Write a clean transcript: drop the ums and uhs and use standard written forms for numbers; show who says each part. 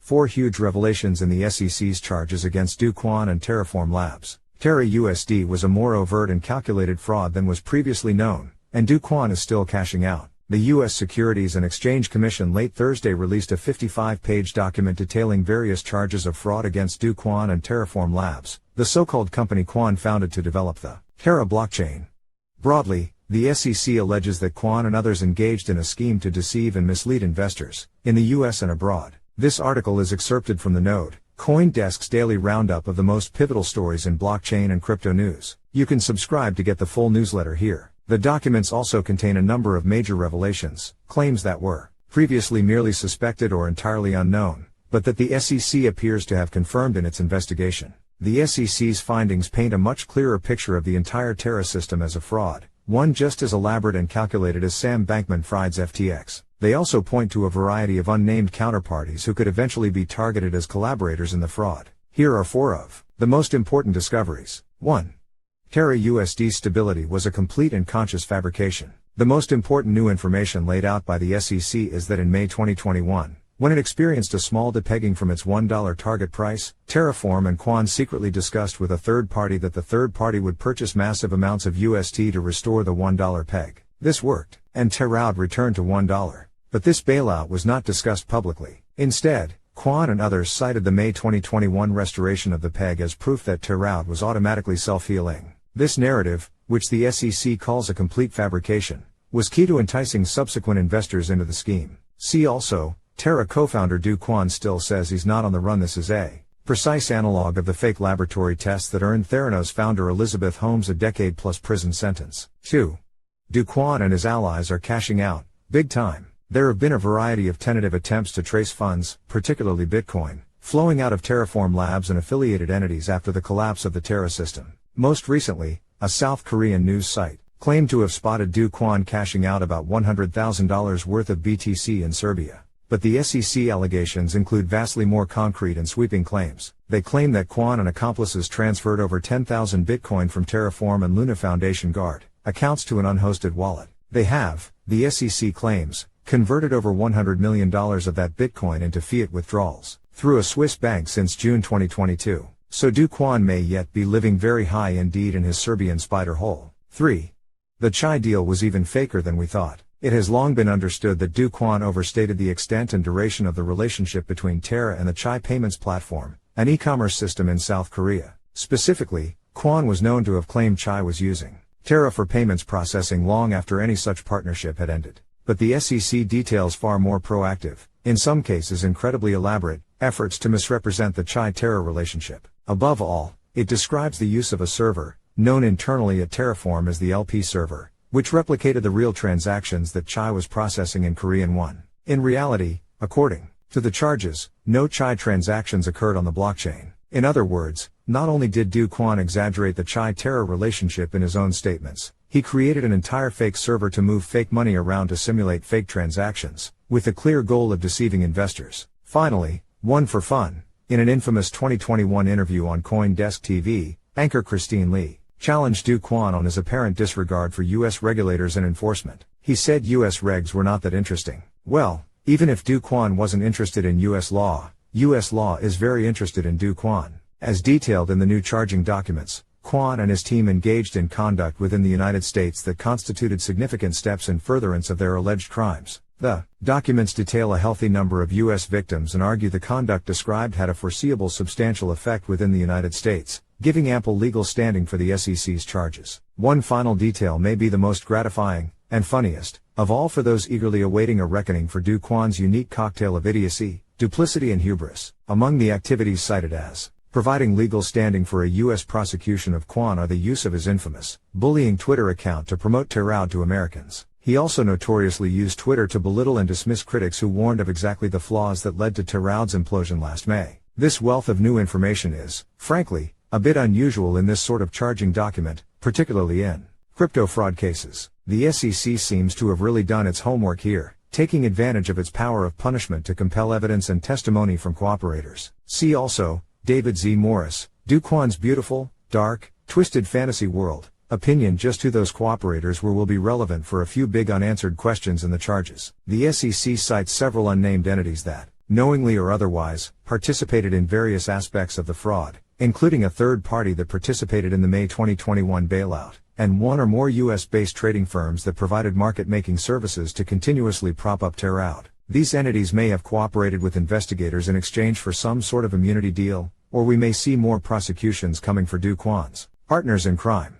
Speaker 1: 4 huge revelations in the SEC's charges against Do Kwon and Terraform Labs. TerraUSD was a more overt and calculated fraud than was previously known, and Do Kwon is still cashing out. The U.S. Securities and Exchange Commission late Thursday released a 55-page document detailing various charges of fraud against Do Kwon and Terraform Labs, the so-called company Kwon founded to develop the Terra blockchain. Broadly, the SEC alleges that Kwon and others engaged in a scheme to deceive and mislead investors, in the U.S. and abroad. This article is excerpted from the Node, CoinDesk's daily roundup of the most pivotal stories in blockchain and crypto news. You can subscribe to get the full newsletter here. The documents also contain a number of major revelations, claims that were previously merely suspected or entirely unknown, but that the SEC appears to have confirmed in its investigation. The SEC's findings paint a much clearer picture of the entire Terra system as a fraud, one just as elaborate and calculated as Sam Bankman-Fried's FTX. They also point to a variety of unnamed counterparties who could eventually be targeted as collaborators in the fraud. Here are 4 of the most important discoveries. 1. TerraUSD's stability was a complete and conscious fabrication. The most important new information laid out by the SEC is that in May 2021, when it experienced a small depegging from its $1 target price, Terraform and Kwon secretly discussed with a third party that the third party would purchase massive amounts of USD to restore the $1 peg. This worked, and TerraUSD returned to $1. But this bailout was not discussed publicly. Instead, Kwon and others cited the May 2021 restoration of the peg as proof that TerraUSD was automatically self-healing. This narrative, which the SEC calls a complete fabrication, was key to enticing subsequent investors into the scheme. See also, Terra co-founder Do Kwon still says he's not on the run. This is a precise analog of the fake laboratory tests that earned Theranos founder Elizabeth Holmes a decade-plus prison sentence. 2. Do Kwon and his allies are cashing out, big time. There have been a variety of tentative attempts to trace funds, particularly Bitcoin, flowing out of Terraform Labs and affiliated entities after the collapse of the Terra system. Most recently, a South Korean news site claimed to have spotted Do Kwon cashing out about $100,000 worth of BTC in Serbia. But the SEC allegations include vastly more concrete and sweeping claims. They claim that Kwon and accomplices transferred over 10,000 Bitcoin from Terraform and Luna Foundation Guard accounts to an unhosted wallet. They have, the SEC claims, converted over $100 million of that Bitcoin into fiat withdrawals through a Swiss bank since June 2022. So Do Kwon may yet be living very high indeed in his Serbian spider hole. 3. The Chai deal was even faker than we thought. It has long been understood that Do Kwon overstated the extent and duration of the relationship between Terra and the Chai payments platform, an e-commerce system in South Korea. Specifically, Kwon was known to have claimed Chai was using Terra for payments processing long after any such partnership had ended. But the SEC details far more proactive, in some cases incredibly elaborate, efforts to misrepresent the Chai-Terra relationship. Above all, it describes the use of a server, known internally at Terraform as the LP server, which replicated the real transactions that Chai was processing in Korean won. In reality, according to the charges, no Chai transactions occurred on the blockchain. In other words, not only did Do Kwon exaggerate the Chai-Terra relationship in his own statements, he created an entire fake server to move fake money around to simulate fake transactions, with the clear goal of deceiving investors. Finally, one for fun, in an infamous 2021 interview on CoinDesk TV, anchor Christine Lee challenged Do Kwon on his apparent disregard for U.S. regulators and enforcement. He said U.S. regs were not that interesting. Well, even if Do Kwon wasn't interested in U.S. law is very interested in Do Kwon. As detailed in the new charging documents, Kwon and his team engaged in conduct within the United States that constituted significant steps in furtherance of their alleged crimes. The documents detail a healthy number of U.S. victims and argue the conduct described had a foreseeable substantial effect within the United States, giving ample legal standing for the SEC's charges. One final detail may be the most gratifying, and funniest, of all for those eagerly awaiting a reckoning for Do Kwon's unique cocktail of idiocy, duplicity and hubris. Among the activities cited as providing legal standing for a U.S. prosecution of Kwon are the use of his infamous bullying Twitter account to promote TerraUSD to Americans. He also notoriously used Twitter to belittle and dismiss critics who warned of exactly the flaws that led to TerraUSD's implosion last May. This wealth of new information is, frankly, a bit unusual in this sort of charging document, particularly in crypto fraud cases. The SEC seems to have really done its homework here, taking advantage of its power of punishment to compel evidence and testimony from cooperators. See also, David Z. Morris, Do Kwon's beautiful, dark, twisted fantasy world. Opinion just who those cooperators were will be relevant for a few big unanswered questions in the charges. The SEC cites several unnamed entities that knowingly or otherwise, participated in various aspects of the fraud, including a third party that participated in the May 2021 bailout, and one or more US-based trading firms that provided market-making services to continuously prop up Terra out. These entities may have cooperated with investigators in exchange for some sort of immunity deal, or we may see more prosecutions coming for Do Kwon's partners in crime.